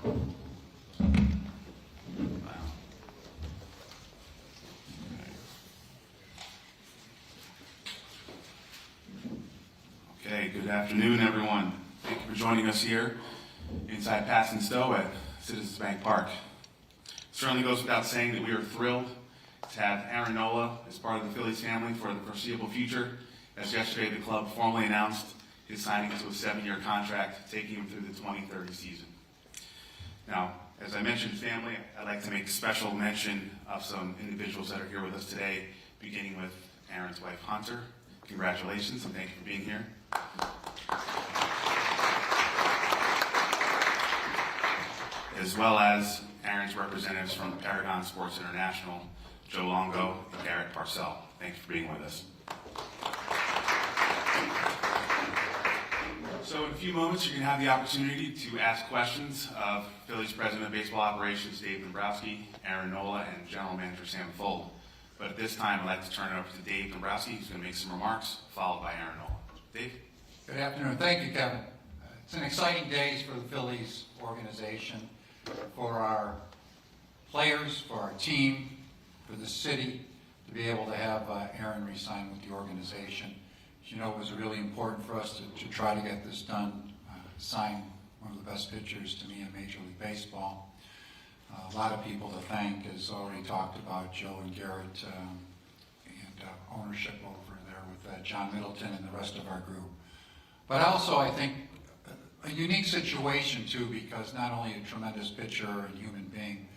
Okay, good afternoon, everyone. Thank you for joining us here inside Pass and Stowe at Citizens Bank Park. It certainly goes without saying that we are thrilled to have Aaron Nola as part of the Phillies family for the foreseeable future, as yesterday the club formally announced his signing to a 7-year contract, taking him through the 2030 season. Now, as I mentioned family, I'd like to make special mention of some individuals that are here with us today, beginning with Aaron's wife, Hunter. Congratulations, and thank you for being here. As well as Aaron's representatives from Paragon Sports International, Joe Longo and Garrett Parcell. Thank you for being with us. So in a few moments, you're going to have the opportunity to ask questions of Phillies President of Baseball Operations, Dave Dombrowski, Aaron Nola, and General Manager Sam Fold. But at this time, I'd like to turn it over to Dave Dombrowski, who's going to make some remarks, followed by Aaron Nola. Dave? Good afternoon. Thank you, Kevin. It's an exciting day for the Phillies organization, for our players, for our team, for the city, to be able to have Aaron resign with the organization. As you know, it was really important for us to try to get this done, sign one of the best pitchers to me in Major League Baseball. A lot of people to thank, as already talked about, Joe and Garrett and ownership over there with John Middleton and the rest of our group. But also, I think, a unique situation too, because not only a tremendous pitcher and human being,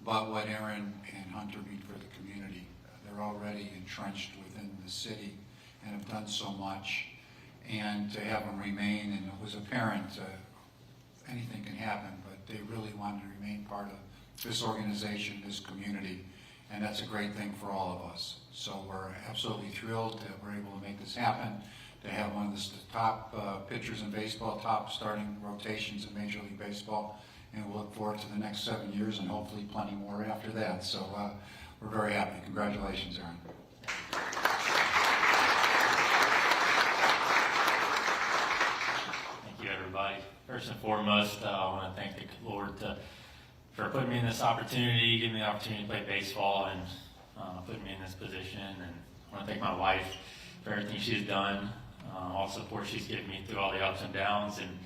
but what Aaron and Hunter mean for the community. They're already entrenched within the city and have done so much. And to have them remain, and it was apparent anything can happen, but they really wanted to remain part of this organization, this community, and that's a great thing for all of us. So we're absolutely thrilled that we're able to make this happen, to have one of the top pitchers in baseball, top starting rotations in Major League Baseball, and we'll look forward to the next 7 years and hopefully plenty more after that. So we're very happy. Congratulations, Aaron. Thank you, everybody. First and foremost, I want to thank the Lord for putting me in this opportunity, giving me the opportunity to play baseball, and putting me in this position. And I want to thank my wife for everything she's done, all the support she's given me through all the ups and downs, and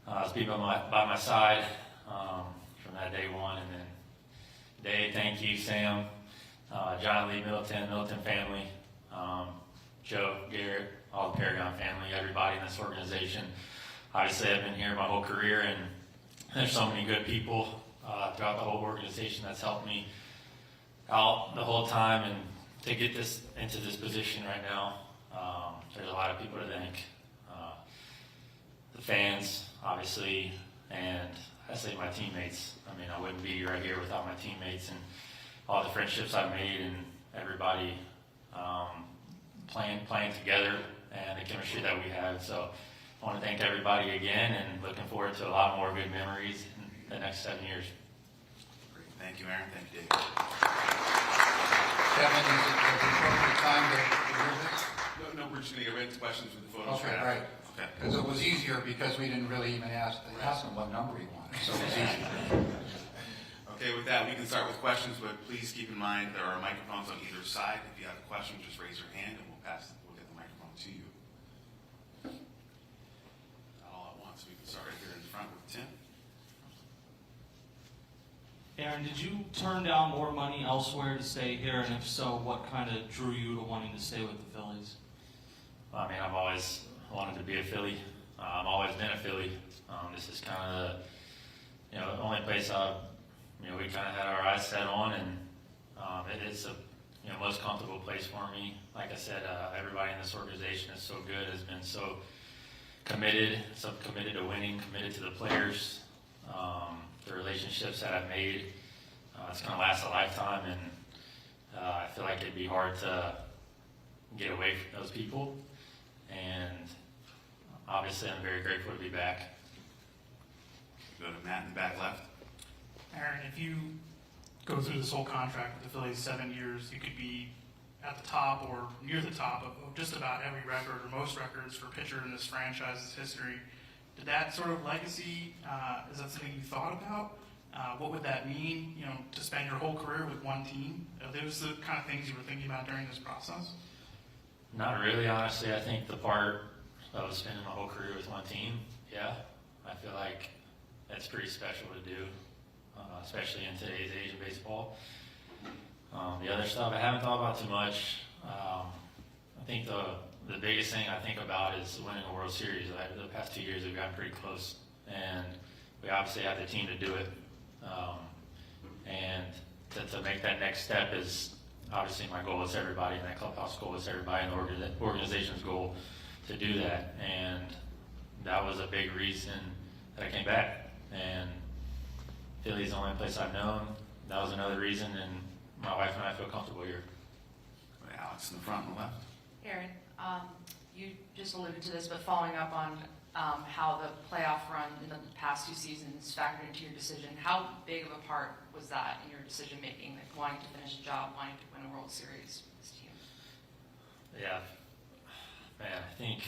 has been by my side from that day one. And then Dave, thank you, Sam, John Lee, Middleton family, Joe, Garrett, all the Paragon family, everybody in this organization. Obviously, I've been here my whole career, and there's so many good people throughout the whole organization that's helped me out the whole time, and to get this into this position right now, there's a lot of people to thank. The fans, obviously, and I say my teammates. I mean, I wouldn't be right here without my teammates and all the friendships I've made, and everybody playing together, and the chemistry that we have. So I want to thank everybody again, and looking forward to a lot more good memories in the next 7 years. Great. Thank you, Aaron. Thank you, Dave. Kevin, is it the appropriate time to hear this? No, we're just going to get right into questions with the photos. Okay, right right. Okay. Because it was easier because we didn't really even ask him what number he wanted, so it was easy. Okay, with that, we can start with questions, but please keep in mind there are microphones on either side. If you have a question, just raise your hand and we'll get the microphone to you. Not all at once. We can start right here in front with Tim. Aaron, did you turn down more money elsewhere to stay here? And if so, what kind of drew you to wanting to stay with the Phillies? I mean, I've always wanted to be a Philly. I've always been a Philly. This is kind of the only place we kind of had our eyes set on, and it is the most comfortable place for me. Like I said, everybody in this organization is so good, has been so committed to winning, committed to the players, the relationships that I've made. It's going to last a lifetime, and I feel like it'd be hard to get away from those people. And obviously, I'm very grateful to be back. Go to Matt in the back left. Aaron, if you go through this whole contract with the Phillies, 7 years, you could be at the top or near the top of just about every record or most records for pitcher in this franchise's history. Did that sort of legacy, is that something you thought about? What would that mean, to spend your whole career with one team? Are those the kind of things you were thinking about during this process? Not really, honestly. I think the part of spending my whole career with one team, yeah, I feel like that's pretty special to do, especially in today's age of baseball. The other stuff I haven't thought about too much. I think the biggest thing I think about is winning a World Series. The past 2 years we've gotten pretty close, and we obviously have the team to do it. And to make that next step is obviously my goal. It's everybody, and that clubhouse goal is everybody, and the organization's goal to do that. And that was a big reason that I came back. And Philly's the only place I've known. That was another reason, and my wife and I feel comfortable here. Alex in the front and the left. Aaron, you just alluded to this, but following up on how the playoff run in the past 2 seasons factored into your decision, how big of a part was that in your decision making, like wanting to finish a job, wanting to win a World Series with this team? Yeah, man, I think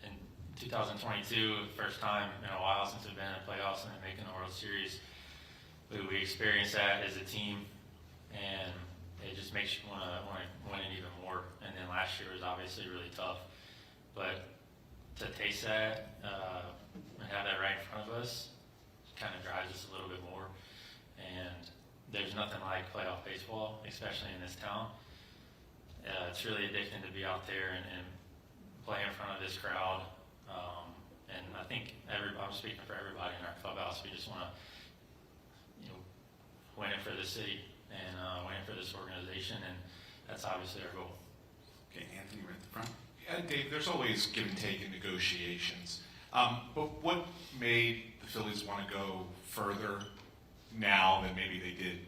in 2022, first time in a while since we've been in the playoffs and making the World Series, we experienced that as a team, and it just makes you want to win it even more. And then last year was obviously really tough, but to taste that and have that right in front of us kind of drives us a little bit more. And there's nothing like playoff baseball, especially in this town. It's really addicting to be out there and play in front of this crowd. And I think I'm speaking for everybody in our clubhouse. We just want to, win it for the city and win it for this organization, and that's obviously our goal. Okay, Anthony, right at the front. Yeah, Dave, there's always give and take in negotiations. But what made the Phillies want to go further now than maybe they did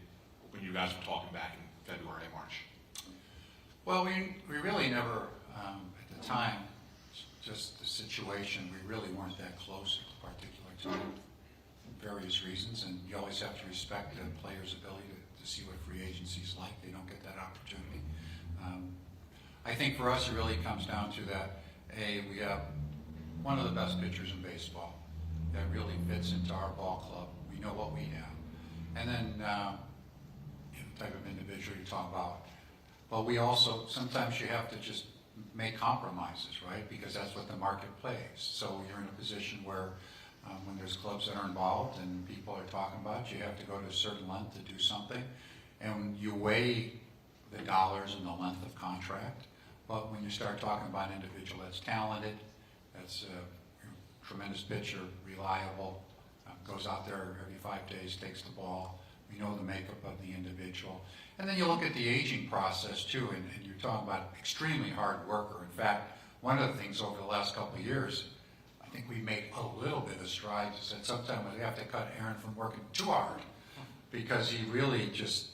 when you guys were talking back in February and March? Well, we really never, at the time, just the situation, we really weren't that close at a particular time, for various reasons, and you always have to respect the player's ability to see what free agency's like. They don't get that opportunity. I think for us it really comes down to that, we have one of the best pitchers in baseball that really fits into our ball club. We know what we have. And then the type of individual you talk about. But we also, sometimes you have to just make compromises, right? Because that's what the market plays. So you're in a position where when there's clubs that are involved and people are talking about, you have to go to a certain length to do something. And when you weigh the dollars and the length of contract, but when you start talking about an individual that's talented, that's a tremendous pitcher, reliable, goes out there every 5 days, takes the ball, we know the makeup of the individual. And then you look at the aging process too, and you're talking about extremely hard worker. In fact, one of the things over the last couple of years, I think we made a little bit of strides, is that sometimes we have to cut Aaron from working too hard, because he really just,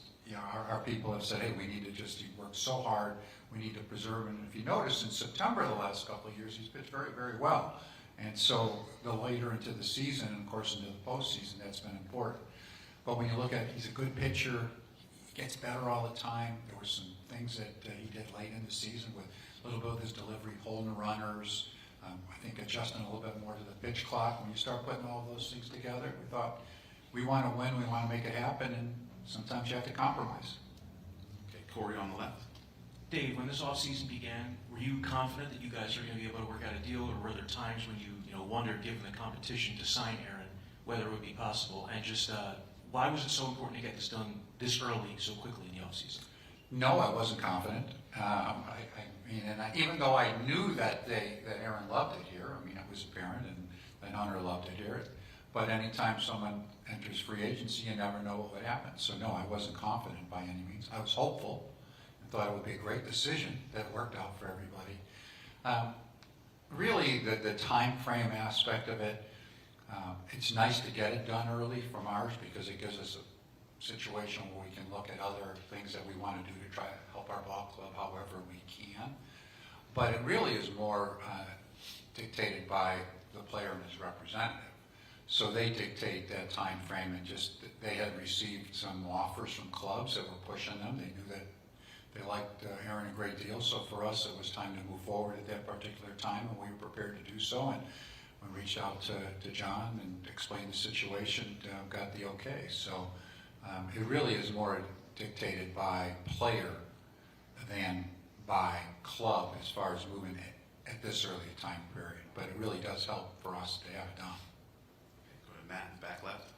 our people have said, hey, we need to just, he works so hard, we need to preserve him. And if you notice, in September the last couple of years, he's pitched very, very well. And so the later into the season, and of course into the postseason, that's been important. But when you look at, he's a good pitcher, he gets better all the time. There were some things that he did late in the season with a little bit of his delivery, holding runners, I think adjusting a little bit more to the pitch clock. When you start putting all those things together, we thought, we want to win, we want to make it happen, and sometimes you have to compromise. Okay, Corey on the left. Dave, when this offseason began, were you confident that you guys are going to be able to work out a deal, or were there times when you wondered, given the competition, to sign Aaron, whether it would be possible? And just why was it so important to get this done this early, so quickly in the offseason? No, I wasn't confident. Even though I knew that Aaron loved it here, it was apparent, and Hunter loved it here. But anytime someone enters free agency, you never know what would happen. So no, I wasn't confident by any means. I was hopeful and thought it would be a great decision that worked out for everybody. Really, the time frame aspect of it, it's nice to get it done early from ours, because it gives us a situation where we can look at other things that we want to do to try to help our ball club however we can. But it really is more dictated by the player and his representative. So they dictate that time frame, and just they had received some offers from clubs that were pushing them. They knew that they liked Aaron a great deal. So for us, it was time to move forward at that particular time, and we were prepared to do so. And we reached out to John and explained the situation, got the okay. So it really is more dictated by player than by club as far as moving it at this early time period. But it really does help for us to have it done. Go to Matt in the back left.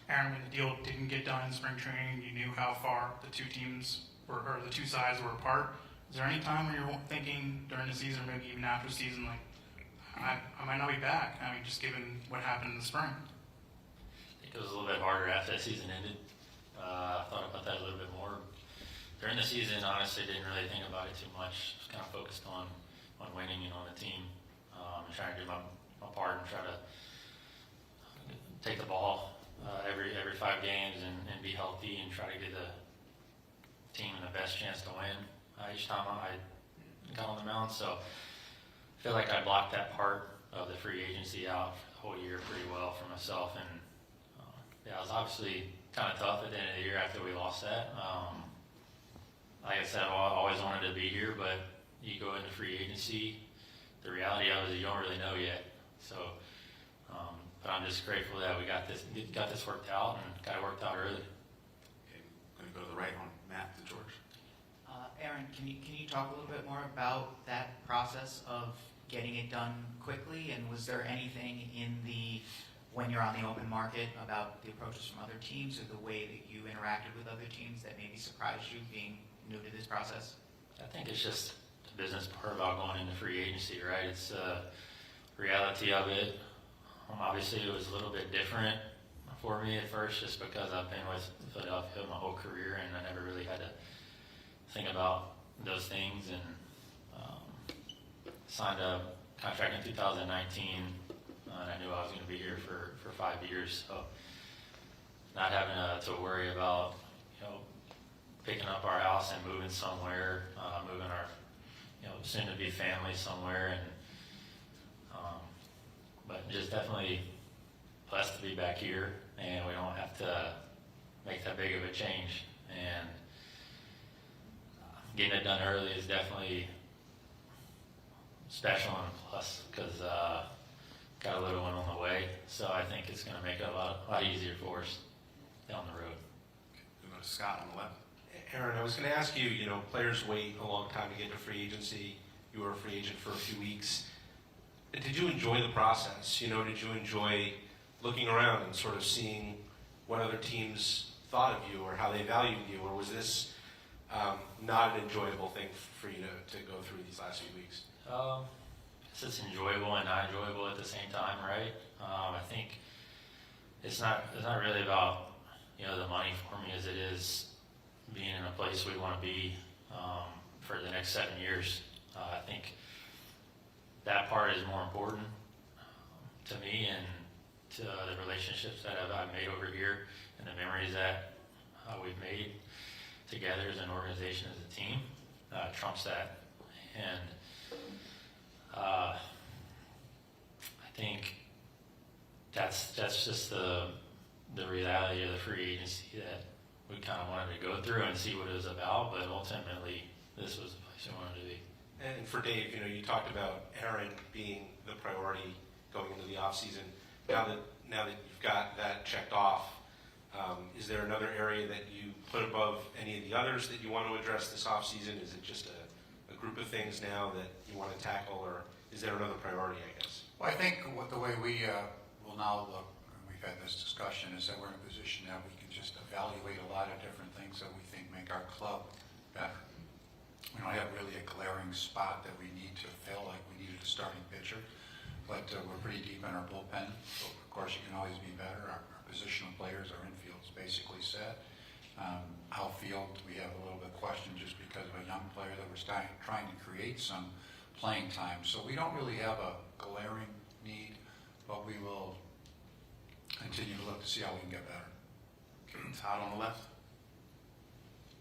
Aaron, when the deal didn't get done in spring training, you knew how far the two teams were, or the two sides were apart. Is there any time where you're thinking during the season, or maybe even after the season, like, I might not be back? I mean, just given what happened in the spring. I think it was a little bit harder after that season ended. I thought about that a little bit more. During the season, honestly, didn't really think about it too much. Just kind of focused on winning and on the team, and trying to do my part and try to take the ball every 5 games and be healthy and try to give the team the best chance to win each time I got on the mound. So I feel like I blocked that part of the free agency out for the whole year pretty well for myself. And yeah, it was obviously kind of tough at the end of the year after we lost that. Like I said, I always wanted to be here, but you go into free agency, the reality of it is you don't really know yet. So, but I'm just grateful that we got this worked out and got it worked out early. Okay, I'm going to go to the right one, Matt to George. Aaron, can you talk a little bit more about that process of getting it done quickly? And was there anything when you're on the open market about the approaches from other teams or the way that you interacted with other teams that maybe surprised you being new to this process? I think it's just the business part about going into free agency, right? It's the reality of it. Obviously, it was a little bit different for me at first just because I've been with Philadelphia my whole career and I never really had to think about those things, and signed a contract in 2019, and I knew I was going to be here for 5 years, so not having to worry about picking up our house and moving somewhere, moving our soon to be family somewhere, and but just definitely blessed to be back here, and we don't have to make that big of a change, and getting it done early is definitely special and a plus because got a little one on the way. So I think it's going to make it a lot easier for us down the road. We'll go to Scott on the left. Aaron, I was going to ask you, players wait a long time to get into free agency. You were a free agent for a few weeks. Did you enjoy the process? Did you enjoy looking around and sort of seeing what other teams thought of you or how they valued you? Or was this not an enjoyable thing for you to go through these last few weeks? It's enjoyable and not enjoyable at the same time, right? I think it's not really about the money for me as it is being in a place we want to be for the next 7 years. I think that part is more important to me and to the relationships that I've made over here and the memories that we've made together as an organization, as a team, trumps that. And I think that's just the reality of the free agency that we kind of wanted to go through and see what it was about, but ultimately this was the place we wanted to be. And for Dave, you talked about Aaron being the priority going into the offseason. Now that you've got that checked off, is there another area that you put above any of the others that you want to address this offseason? Is it just a group of things now that you want to tackle, or is there another priority, I guess? Well, I think the way we will now look, and we've had this discussion, is that we're in a position that we can just evaluate a lot of different things that we think make our club better. We don't have really a glaring spot that we need to fill, like we needed a starting pitcher, but we're pretty deep in our bullpen. So of course, you can always be better. Our positional players, our infield's basically set. Outfield, we have a little bit of question just because of a young player that we're trying to create some playing time. So we don't really have a glaring need, but we will continue to look to see how we can get better. Okay, Todd on the left.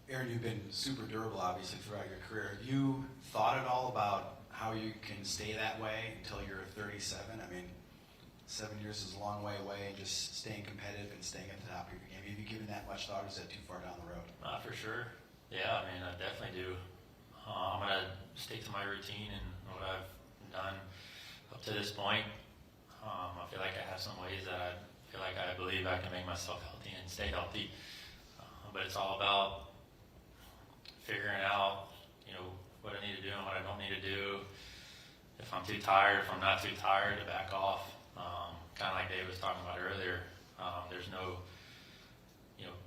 Aaron, you've been super durable, obviously, throughout your career. Have you thought at all about how you can stay that way until you're 37? I mean, 7 years is a long way away, and just staying competitive and staying at the top of your game. Have you given that much thought, or is that too far down the road? For sure. Yeah, I mean, I definitely do. I'm going to stick to my routine and what I've done up to this point. I feel like I have some ways that I feel like I believe I can make myself healthy and stay healthy. But it's all about figuring out, what I need to do and what I don't need to do. If I'm too tired, if I'm not too tired, to back off. Kind of like Dave was talking about earlier. There's no,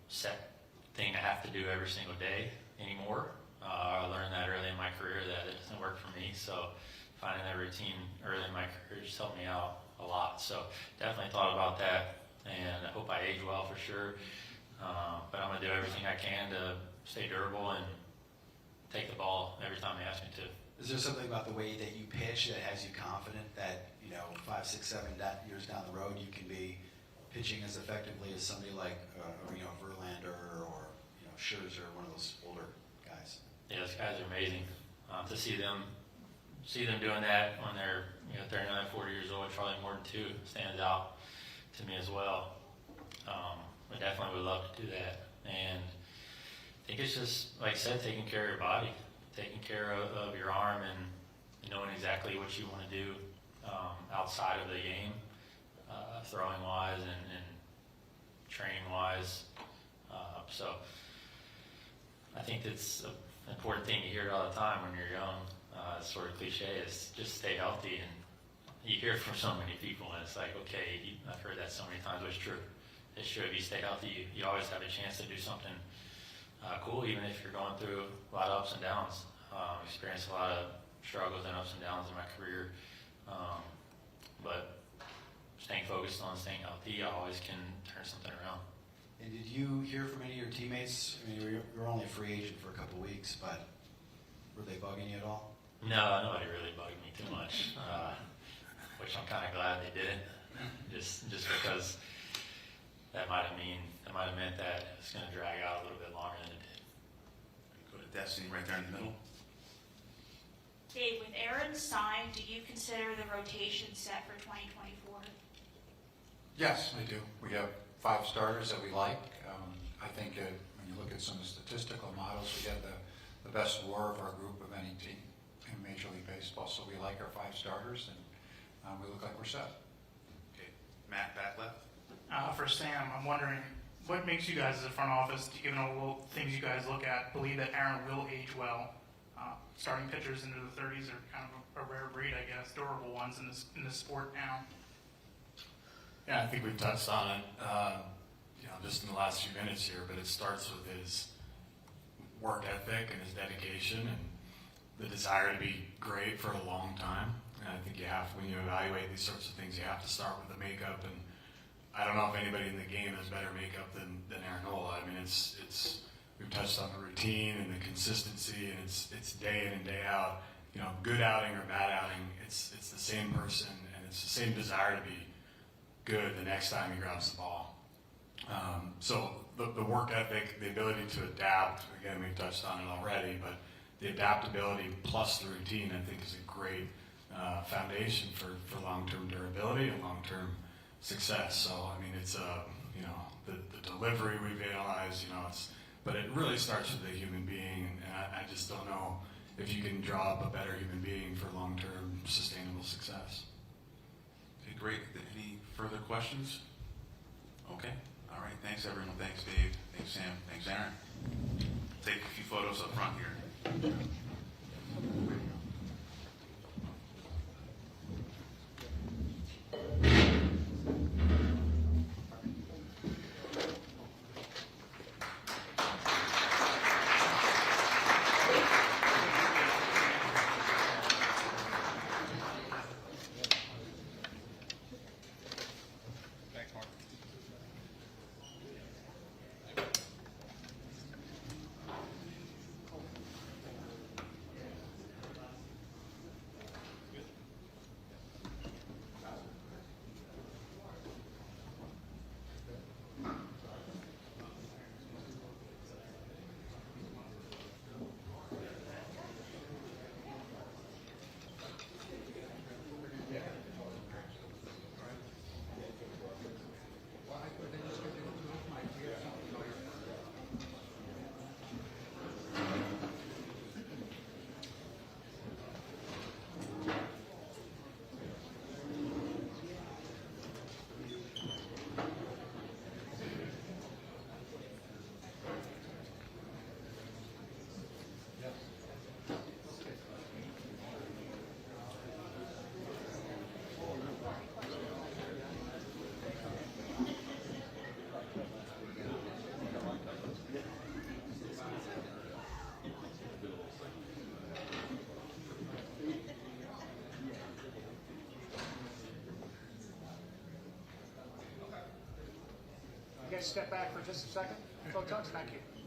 set thing I have to do every single day anymore. I learned that early in my career that it doesn't work for me. So finding that routine early in my career just helped me out a lot. So definitely thought about that, and I hope I age well for sure. But I'm going to do everything I can to stay durable and take the ball every time they ask me to. Is there something about the way that you pitch that has you confident that, 5, 6, 7 years down the road, you can be pitching as effectively as somebody like, Verlander or, Scherzer, one of those older guys? Yeah, those guys are amazing. To see them doing that when they're 39, 40 years old, probably more than 2, stands out to me as well. I definitely would love to do that. And I think it's just, like I said, taking care of your body, taking care of your arm, and knowing exactly what you want to do outside of the game, throwing wise and training wise. So I think it's an important thing. You hear it all the time when you're young. It's sort of cliche, is just stay healthy. And you hear it from so many people, and it's like, okay, I've heard that so many times, but it's true. It's true. If you stay healthy, you always have a chance to do something cool, even if you're going through a lot of ups and downs. Experienced a lot of struggles and ups and downs in my career. But staying focused on staying healthy, I always can turn something around. And did you hear from any of your teammates? I mean, you were only a free agent for a couple weeks, but were they bugging you at all? No, nobody really bugged me too much, which I'm kind of glad they did, just because that might have meant that it's going to drag out a little bit longer than it did. Go to Destiny right there in the middle. Dave, with Aaron signed, do you consider the rotation set for 2024? Yes, I do. We have 5 starters that we like. I think when you look at some of the statistical models, we have the best WAR of our group of any team in Major League Baseball. So we like our 5 starters, and we look like we're set. Okay, Matt, back left. For Sam, I'm wondering, what makes you guys as a front office, given all the things you guys look at, believe that Aaron will age well? Starting pitchers into the 30s are kind of a rare breed, I guess, durable ones in this sport now. Yeah, I think we've touched on it, just in the last few minutes here, but it starts with his work ethic and his dedication and the desire to be great for a long time. And I think when you evaluate these sorts of things, you have to start with the makeup. And I don't know if anybody in the game has better makeup than Aaron Nola. I mean, we've touched on the routine and the consistency, and it's day in and day out. Good outing or bad outing, it's the same person, and it's the same desire to be good the next time he grabs the ball. So the work ethic, the ability to adapt, again, we've touched on it already, but the adaptability plus the routine, I think, is a great foundation for long-term durability and long-term success. So, I mean, it's the delivery we've analyzed, but it really starts with the human being, and I just don't know if you can draw up a better human being for long-term sustainable success. Okay, great. Any further questions? Okay. All right. Thanks, everyone. Thanks, Dave. Thanks, Sam. Thanks, Aaron. Take a few photos up front here. guys step back for just a second? Photons, thank you.